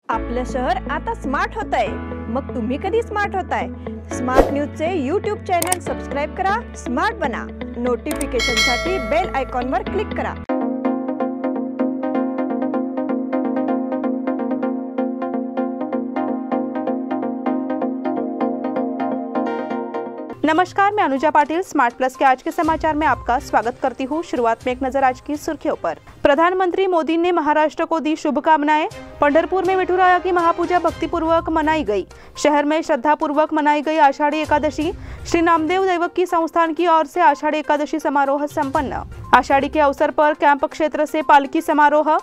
आपलं शहर आता स्मार्ट होतंय, मग तुम्ही कधी स्मार्ट होताय? स्मार्ट न्यूजचे YouTube चॅनल सबस्क्राइब करा, स्मार्ट बना। नोटिफिकेशनसाठी बेल आयकॉनवर क्लिक करा। नमस्कार, मैं अनुजा पाटिल स्मार्ट प्लस के आज के समाचार में आपका स्वागत करती हूँ। शुरुआत में एक नजर आज की सुर्खियों पर। प्रधानमंत्री मोदी ने महाराष्ट्र को दी शुभकामनाएं। पंढरपुर में विठुराया की महापूजा भक्तिपूर्वक मनाई गई। शहर में श्रद्धापूर्वक मनाई गई आषाढ़ी एकादशी। श्री नामदेव दैवकी संस्थान की ओर से आषाढ़ी एकादशी समारोह संपन्न। आषाढ़ी के अवसर पर कैंप क्षेत्र से पालकी समारोह।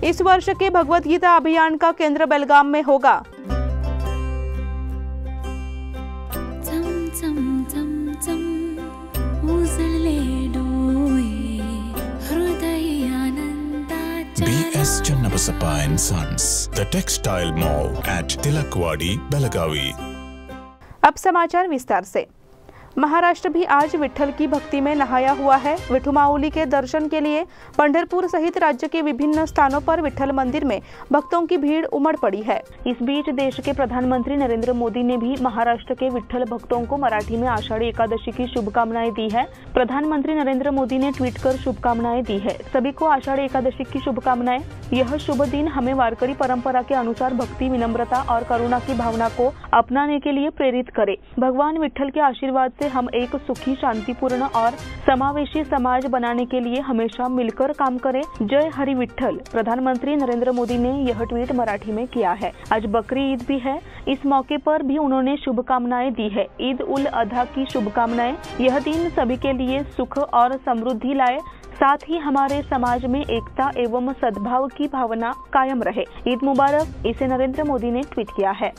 इस वर्ष के भगवत गीता अभियान का केंद्र बेलगाम में होगा। BS Channabasappa and Sons, the textile mall at Tilakwadi, Belagavi। अब समाचार विस्तार से। महाराष्ट्र भी आज विठ्ठल की भक्ति में नहाया हुआ है। विठू माऊली के दर्शन के लिए पंढरपुर सहित राज्य के विभिन्न स्थानों पर विठ्ठल मंदिर में भक्तों की भीड़ उमड़ पड़ी है। इस बीच देश के प्रधानमंत्री नरेंद्र मोदी ने भी महाराष्ट्र के विठ्ठल भक्तों को मराठी में आषाढ़ी एकादशी की शुभकामनाएं दी है। प्रधानमंत्री नरेंद्र मोदी ने ट्वीट कर शुभकामनाएं दी है। सभी को आषाढ़ी एकादशी की शुभकामनाएं। यह शुभ दिन हमें वारकरी परंपरा के अनुसार भक्ति, विनम्रता और करुणा की भावना को अपनाने के लिए प्रेरित करे। भगवान विठ्ठल के आशीर्वाद से हम एक सुखी, शांतिपूर्ण और समावेशी समाज बनाने के लिए हमेशा मिलकर काम करें। जय हरि विठ्ठल। प्रधानमंत्री नरेंद्र मोदी ने यह ट्वीट मराठी में किया है। आज बकरी ईद भी है। इस मौके पर भी उन्होंने शुभकामनाएं दी है। ईद उल अधा की शुभकामनाएं। यह दिन सभी के लिए सुख और समृद्धि लाए, साथ ही हमारे समाज में एकता एवं सद्भाव की भावना कायम रहे। ईद मुबारक, इसे नरेंद्र मोदी ने ट्वीट किया है।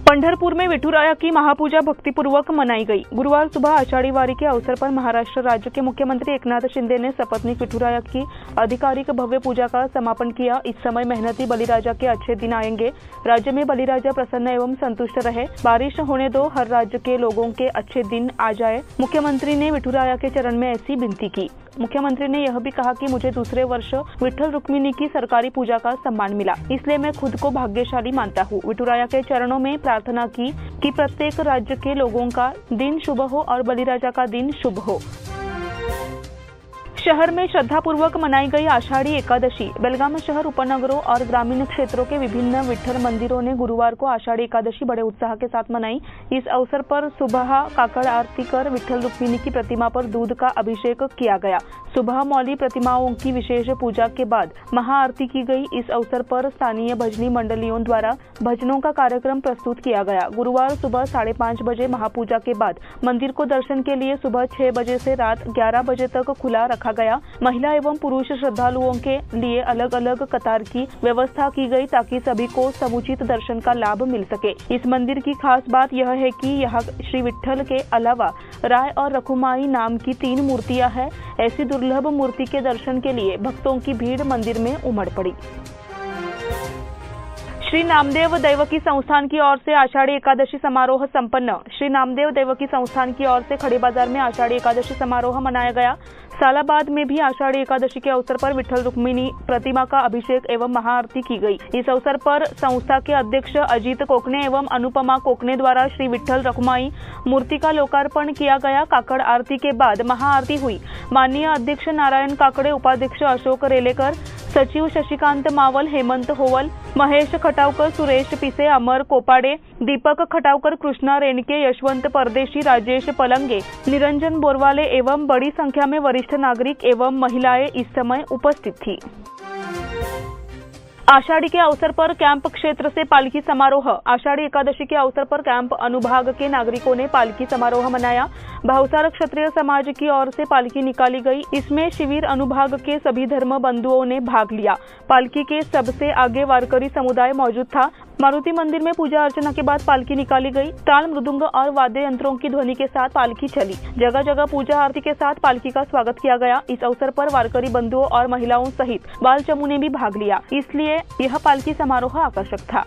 पंढरपुर में विठुराया की महापूजा भक्तिपूर्वक मनाई गई। गुरुवार सुबह आषाढ़ी वारी के अवसर पर महाराष्ट्र राज्य के मुख्यमंत्री एकनाथ शिंदे ने सपत्नीक विठुराया की आधिकारिक भव्य पूजा का समापन किया। इस समय मेहनती बलिराजा के अच्छे दिन आएंगे। राज्य में बलिराजा प्रसन्न एवं संतुष्ट रहे। बारिश होने दो, हर राज्य के लोगों के अच्छे दिन आ जाए। मुख्यमंत्री ने विठुराया के चरण में ऐसी विनती की। मुख्यमंत्री ने यह भी कहा कि मुझे दूसरे वर्ष विठ्ठल रुक्मिणी की सरकारी पूजा का सम्मान मिला, इसलिए मैं खुद को भाग्यशाली मानता हूँ। विठुराया के चरणों में प्रार्थना की कि प्रत्येक राज्य के लोगों का दिन शुभ हो और बलिराजा का दिन शुभ हो। शहर में श्रद्धापूर्वक मनाई गई आषाढ़ी एकादशी। बेलगाम शहर, उपनगरों और ग्रामीण क्षेत्रों के विभिन्न विठ्ठल मंदिरों ने गुरुवार को आषाढ़ी एकादशी बड़े उत्साह के साथ मनाई। इस अवसर पर सुबह काकड़ आरती कर विठ्ठल रुक्मिणी की प्रतिमा पर दूध का अभिषेक किया गया। सुबह मौली प्रतिमाओं की विशेष पूजा के बाद महाआरती की गई। इस अवसर पर स्थानीय भजनी मंडलियों द्वारा भजनों का कार्यक्रम प्रस्तुत किया गया। गुरुवार सुबह 5:30 बजे महापूजा के बाद मंदिर को दर्शन के लिए सुबह 6 बजे से रात 11 बजे तक खुला रखा गया। महिला एवं पुरुष श्रद्धालुओं के लिए अलग अलग कतार की व्यवस्था की गई ताकि सभी को समुचित दर्शन का लाभ मिल सके। इस मंदिर की खास बात यह है कि यहाँ श्री विठ्ठल के अलावा राय और रखुमाई नाम की 3 मूर्तियां हैं। ऐसी दुर्लभ मूर्ति के दर्शन के लिए भक्तों की भीड़ मंदिर में उमड़ पड़ी। श्री नामदेव दैवकी संस्थान की ओर से आषाढ़ी एकादशी समारोह संपन्न। श्री नामदेव दैवकी संस्थान की ओर से खड़े बाजार में आषाढ़ी एकादशी समारोह मनाया गया। सालाबाद में भी आषाढ़ी एकादशी के अवसर पर विठ्ठल रुक्मिणी प्रतिमा का अभिषेक एवं महाआरती की गई। इस अवसर पर संस्था के अध्यक्ष अजीत कोकने एवं अनुपमा कोकने द्वारा श्री विठ्ठल रखुमाई मूर्ति का लोकार्पण किया गया। काकड़ आरती के बाद महाआरती हुई। माननीय अध्यक्ष नारायण काकडे, उपाध्यक्ष अशोक रेलेकर, सचिव शशिकांत मावल, हेमंत होवल, महेश खटावकर, सुरेश पिसे, अमर कोपाडे, दीपक खटावकर, कृष्णा रेणके, यशवंत परदेशी, राजेश पलंगे, निरंजन बोरवाले एवं बड़ी संख्या में वरिष्ठ नागरिक एवं महिलाएं इस समय उपस्थित थी। आषाढ़ी के अवसर पर कैंप क्षेत्र से पालकी समारोह। आषाढ़ी एकादशी के अवसर पर कैंप अनुभाग के नागरिकों ने पालकी समारोह मनाया। भावसार क्षत्रिय समाज की ओर से पालकी निकाली गई। इसमें शिविर अनुभाग के सभी धर्म बंधुओं ने भाग लिया। पालकी के सबसे आगे वारकरी समुदाय मौजूद था। मारुति मंदिर में पूजा अर्चना के बाद पालकी निकाली गई। ताल, मृदुंग और वाद्य यंत्रों की ध्वनि के साथ पालकी चली। जगह जगह पूजा आरती के साथ पालकी का स्वागत किया गया। इस अवसर पर वारकरी बंधुओं और महिलाओं सहित बाल चमू ने भी भाग लिया, इसलिए यह पालकी समारोह आकर्षक था।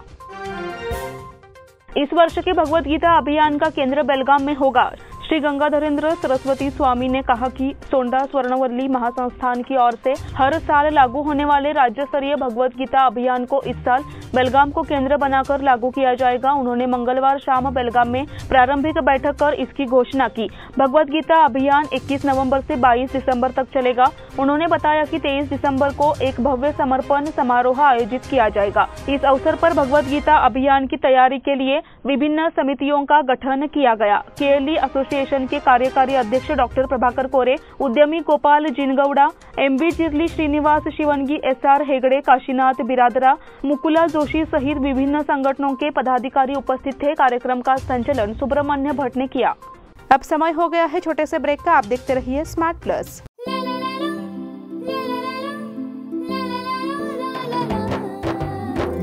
इस वर्ष के भगवत गीता अभियान का केंद्र बेलगाम में होगा। श्री गंगाधरेंद्र सरस्वती स्वामी ने कहा कि सोंडा स्वर्णवल्ली महासंस्थान की ओर से हर साल लागू होने वाले राज्य स्तरीय भगवत गीता अभियान को इस साल बेलगाम को केंद्र बनाकर लागू किया जाएगा। उन्होंने मंगलवार शाम बेलगाम में प्रारंभिक बैठक कर इसकी घोषणा की। भगवत गीता अभियान 21 नवंबर से 22 दिसंबर तक चलेगा। उन्होंने बताया कि 23 दिसंबर को एक भव्य समर्पण समारोह आयोजित किया जाएगा। इस अवसर पर भगवत गीता अभियान की तैयारी के लिए विभिन्न समितियों का गठन किया गया। केएलई एसोसिएशन के कार्यकारी अध्यक्ष डॉक्टर प्रभाकर कोरे, उद्यमी गोपाल जिनगौड़ा, एमबी जिरली, श्रीनिवास शिवनगी, एसआर हेगड़े, काशीनाथ बिरादरा, मुकुला जोशी सहित विभिन्न संगठनों के पदाधिकारी उपस्थित थे। कार्यक्रम का संचालन सुब्रमण्य भट्ट ने किया। अब समय हो गया है छोटे से ब्रेक का। आप देखते रहिए स्मार्ट प्लस।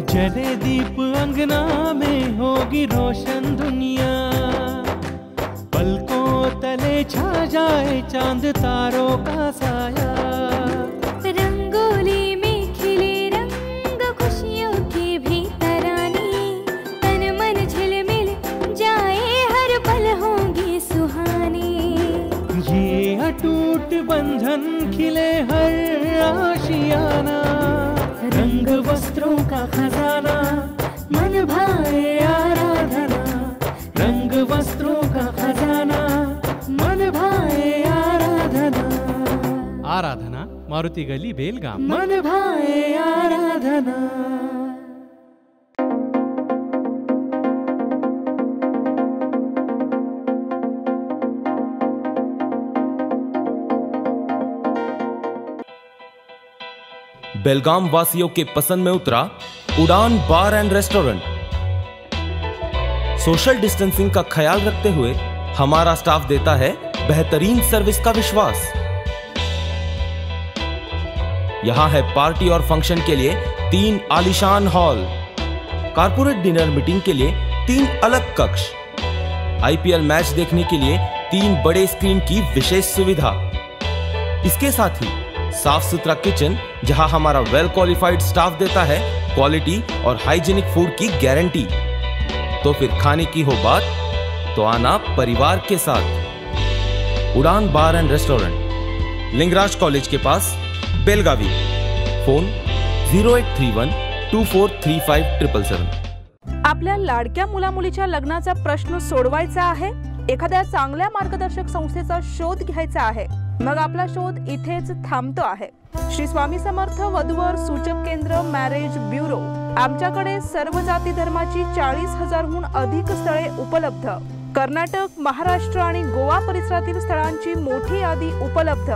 जले दीप अंगना में होगी रोशन दुनिया, पलकों तले छा जाए चांद तारों का साया, रंगोली में खिले रंग खुशियों की भी तरानी, तन मन झिलमिल जाए हर पल होंगी सुहानी, ये अटूट बंधन खिले हर आशियाना, रंग वस्त्रों का खजाना मन भाए आराधना, रंग वस्त्रों का खजाना मन भाए आराधना। आराधना मारुति गली बेलगाम। मन भाए आराधना। बेलगाम वासियों के पसंद में उतरा उड़ान बार एंड रेस्टोरेंट। सोशल डिस्टेंसिंग का ख्याल रखते हुए हमारा स्टाफ देता है बेहतरीन सर्विस का विश्वास। यहां है पार्टी और फंक्शन के लिए 3 आलीशान हॉल, कारपोरेट डिनर मीटिंग के लिए 3 अलग कक्ष, आईपीएल मैच देखने के लिए 3 बड़े स्क्रीन की विशेष सुविधा। इसके साथ ही साफ सुथरा किचन जहां हमारा वेल क्वालिफाइड स्टाफ देता है क्वालिटी और हाइजीनिक फूड की गारंटी। तो फिर खाने की हो बात तो आना परिवार के साथ। उड़ान बार एंड रेस्टोरेंट, लिंगराज कॉलेज के पास, बेलगावी। फोन 0831 2435 777। आपल्या लाडक्या मुलामुलीच्या लग्नाचा प्रश्न सोडवायचा आहे? एखाद्या चांगल्या मार्गदर्शक संस्थेचा शोध घ्यायचा आहे? मग आपला शोध इथेच थांबतो आहे। श्री स्वामी समर्थ वधूवर सूचक केंद्र मॅरेज ब्युरो। आमच्याकडे सर्व जाती धर्माची 40,000हून अधिक स्थळे उपलब्ध। कर्नाटक, महाराष्ट्र आणि गोवा परिसरातील स्थळांची मोठी यादी उपलब्ध।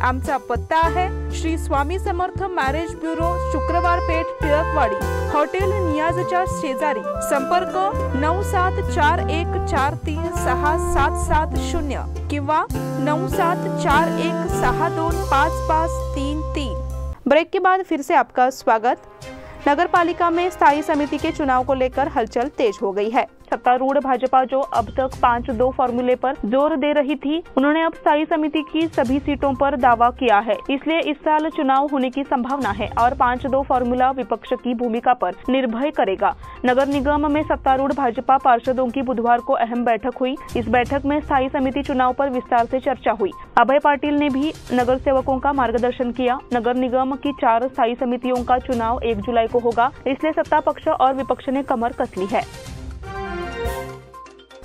आमचा पत्ता आहे श्री स्वामी समर्थ मॅरेज ब्युरो, शुक्रवार पेठ, टिळकवाडी, हॉटेल नियाजच्या शेजारी। संपर्क 9741436770 किंवा 9741625533। ब्रेक के बाद फिर से आपका स्वागत। नगर पालिका में स्थायी समिति के चुनाव को लेकर हलचल तेज हो गई है। सत्तारूढ़ भाजपा जो अब तक 5-2 फॉर्मूले पर जोर दे रही थी, उन्होंने अब स्थायी समिति की सभी सीटों पर दावा किया है। इसलिए इस साल चुनाव होने की संभावना है और 5-2 फॉर्मूला विपक्ष की भूमिका पर निर्भर करेगा। नगर निगम में सत्तारूढ़ भाजपा पार्षदों की बुधवार को अहम बैठक हुई। इस बैठक में स्थायी समिति चुनाव पर विस्तार से चर्चा हुई। अभय पाटिल ने भी नगर सेवकों का मार्गदर्शन किया। नगर निगम की 4 स्थायी समितियों का चुनाव 1 जुलाई को होगा, इसलिए सत्ता पक्ष और विपक्ष ने कमर कस ली है।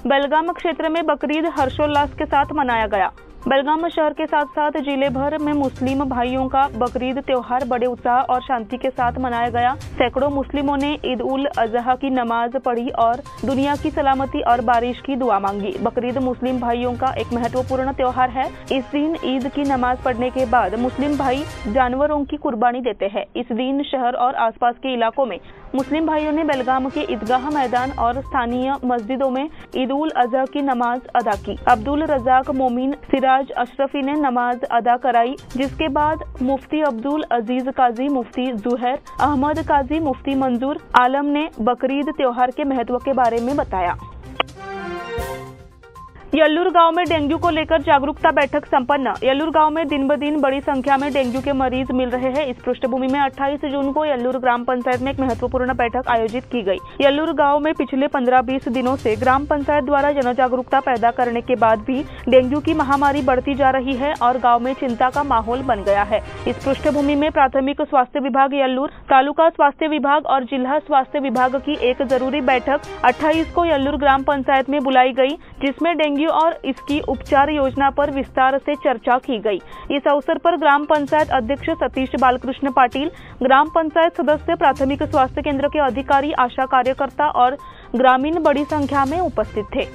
बेलगाम क्षेत्र में बकरीद हर्षोल्लास के साथ मनाया गया। बेलगाम शहर के साथ साथ जिले भर में मुस्लिम भाइयों का बकरीद त्योहार बड़े उत्साह और शांति के साथ मनाया गया। सैकड़ों मुस्लिमों ने ईद उल अजहा की नमाज पढ़ी और दुनिया की सलामती और बारिश की दुआ मांगी। बकरीद मुस्लिम भाइयों का एक महत्वपूर्ण त्योहार है। इस दिन ईद की नमाज पढ़ने के बाद मुस्लिम भाई जानवरों की कुर्बानी देते हैं। इस दिन शहर और आसपास के इलाकों में मुस्लिम भाइयों ने बेलगाम के ईदगाह मैदान और स्थानीय मस्जिदों में ईद उल अजहा की नमाज अदा की। अब्दुल रजाक मोमिन सिराज अशरफी ने नमाज अदा कराई, जिसके बाद मुफ्ती अब्दुल अजीज काजी, मुफ्ती जुहैर अहमद काजी, मुफ्ती मंजूर आलम ने बकरीद त्योहार के महत्व के बारे में बताया। यल्लूर गांव में डेंगू को लेकर जागरूकता बैठक संपन्न। यल्लूर गांव में दिन ब दिन बड़ी संख्या में डेंगू के मरीज मिल रहे हैं। इस पृष्ठभूमि में 28 जून को यल्लूर ग्राम पंचायत में एक महत्वपूर्ण बैठक आयोजित की गई। यल्लूर गांव में पिछले 15-20 दिनों से ग्राम पंचायत द्वारा जन जागरूकता पैदा करने के बाद भी डेंगू की महामारी बढ़ती जा रही है और गाँव में चिंता का माहौल बन गया है। इस पृष्ठभूमि में प्राथमिक स्वास्थ्य विभाग यल्लूर, तालुका स्वास्थ्य विभाग और जिला स्वास्थ्य विभाग की एक जरूरी बैठक 28 को यल्लूर ग्राम पंचायत में बुलाई गई, जिसमें डेंगू और इसकी उपचार योजना पर विस्तार से चर्चा की गई। इस अवसर पर ग्राम पंचायत अध्यक्ष सतीश बालकृष्ण पाटिल, ग्राम पंचायत सदस्य, प्राथमिक स्वास्थ्य केंद्र के अधिकारी, आशा कार्यकर्ता और ग्रामीण बड़ी संख्या में उपस्थित थे।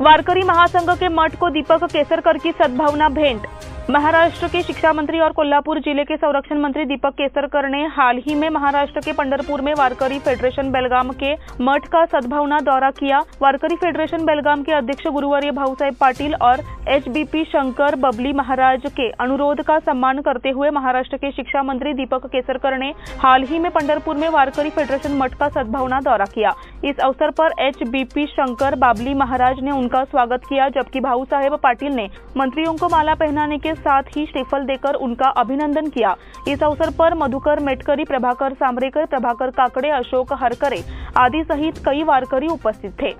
वारकरी महासंघ के मठ को दीपक केसरकर की सद्भावना भेंट। महाराष्ट्र के शिक्षा मंत्री और कोल्हापुर जिले के संरक्षण मंत्री दीपक केसरकर ने हाल ही में महाराष्ट्र के पंढरपुर में वारकरी फेडरेशन बेलगाम के मठ का सद्भावना दौरा किया। वारकरी फेडरेशन बेलगाम के अध्यक्ष गुरुवर्य भाऊसाहेब पाटिल और HBP शंकर बबली महाराज के अनुरोध का सम्मान करते हुए महाराष्ट्र के शिक्षा मंत्री दीपक केसरकर ने हाल ही में पंढरपुर में वारकरी फेडरेशन मठ का सद्भावना दौरा किया। इस अवसर पर HBP शंकर बाबली महाराज ने उनका स्वागत किया, जबकि भाऊसाहेब पाटिल ने मंत्रियों को माला पहनाने के साथ ही श्रीफल देकर उनका अभिनंदन किया। इस अवसर पर मधुकर मेटकरी, प्रभाकर सांबरेकर, प्रभाकर काकड़े, अशोक हरकरे आदि सहित कई वारकरी उपस्थित थे।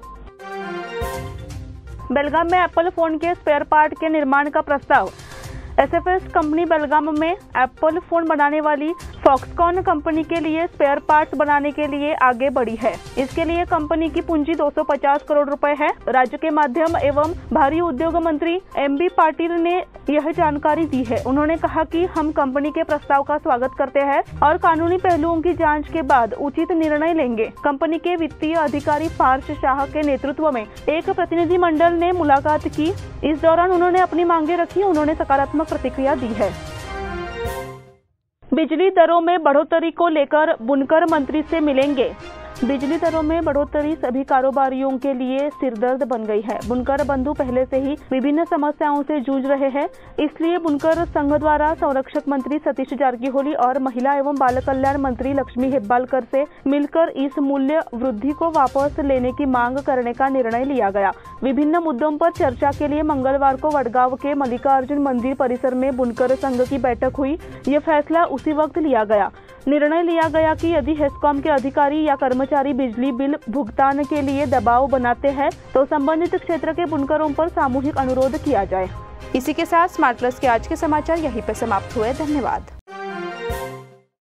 बेलगाम में एप्पल फोन के स्पेयर पार्ट के निर्माण का प्रस्ताव। SFS कंपनी बेलगाम में एप्पल फोन बनाने वाली फॉक्सकॉन कंपनी के लिए स्पेयर पार्ट्स बनाने के लिए आगे बढ़ी है। इसके लिए कंपनी की पूंजी 250 करोड़ रुपए है। राज्य के माध्यम एवं भारी उद्योग मंत्री MB पाटिल ने यह जानकारी दी है। उन्होंने कहा कि हम कंपनी के प्रस्ताव का स्वागत करते हैं और कानूनी पहलुओं की जांच के बाद उचित निर्णय लेंगे। कंपनी के वित्तीय अधिकारी पार्श शाह के नेतृत्व में एक प्रतिनिधि मंडल ने मुलाकात की। इस दौरान उन्होंने अपनी मांगे रखी। उन्होंने सकारात्मक प्रतिक्रिया दी है। बिजली दरों में बढ़ोतरी को लेकर बुनकर मंत्री से मिलेंगे। बिजली दरों में बढ़ोतरी सभी कारोबारियों के लिए सिरदर्द बन गई है। बुनकर बंधु पहले से ही विभिन्न समस्याओं से जूझ रहे हैं, इसलिए बुनकर संघ द्वारा संरक्षक मंत्री सतीश जारकीहोली और महिला एवं बाल कल्याण मंत्री लक्ष्मी हेब्बालकर से मिलकर इस मूल्य वृद्धि को वापस लेने की मांग करने का निर्णय लिया गया। विभिन्न मुद्दों पर चर्चा के लिए मंगलवार को वडगांव के मल्लिकार्जुन मंदिर परिसर में बुनकर संघ की बैठक हुई। ये फैसला उसी वक्त लिया गया। निर्णय लिया गया कि यदि हेस्कॉम के अधिकारी या कर्मचारी बिजली बिल भुगतान के लिए दबाव बनाते हैं तो संबंधित क्षेत्र के बुनकरों पर सामूहिक अनुरोध किया जाए। इसी के साथ स्मार्ट प्लस के आज के समाचार यहीं पर समाप्त हुए। धन्यवाद।